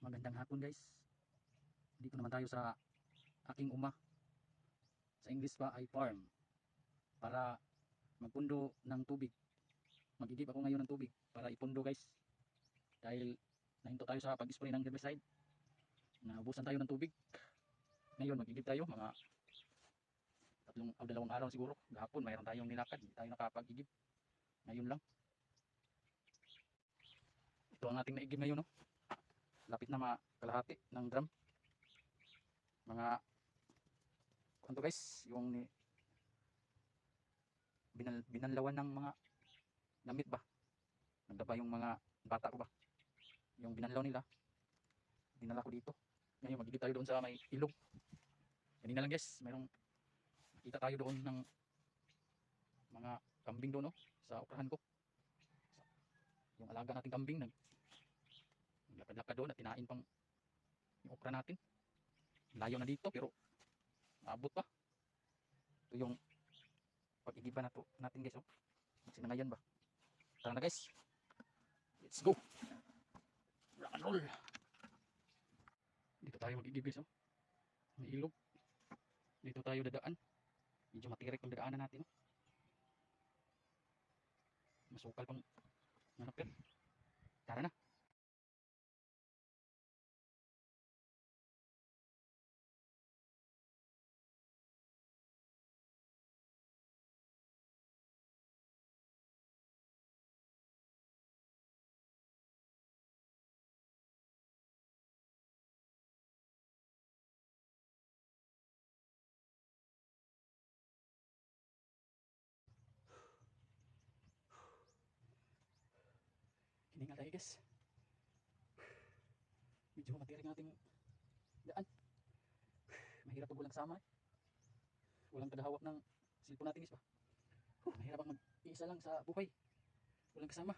Magandang hapon guys. Dito naman tayo sa aking uma. Sa English pa ay farm. Para magpundo ng tubig. Mag-igib ako ngayon ng tubig para ipundo guys. Dahil nahinto tayo sa pag-spray ng herbicide. Naubusan tayo ng tubig. Ngayon mag-igib tayo mga dalawang araw siguro. Gahapon mayroon tayong nilakad. Hindi tayo nakapag-igib. Ngayon lang. Ito ang ating naigib ngayon, no? Lapit na kalahati ng drum. Mga ano guys, yung binanlawan ng mga damit ba. Nagdaba yung mga bata ko ba. Yung binanlaw nila, dinala ko dito. Ngayon magigib tayo doon sa may ilog. Kanina lang guys, mayroong kita tayo doon ng mga kambing doon, no? Sa uprahan ko. Yung alaga nating kambing naglakad-lakad doon at tinain pang yung okra natin. Layo na dito pero naabot pa. Ito yung pag-igiban natin guys, oh. Sinangayan ba? Tara na guys. Let's go. Rock and roll. Dito tayo mag-igib guys, oh. May ilog. Dito tayo dadaan. Medyo matirik ang dadaanan natin, oh. Masukal pang nanapin. Tara na. Hininga tayo guys. Medyo matirik ang ating daan. Mahirap pag walang sama, eh. Walang tagahawak ng cellphone natin guys ba. Mahirap ang mag-iisa lang sa buhay. Walang kasama.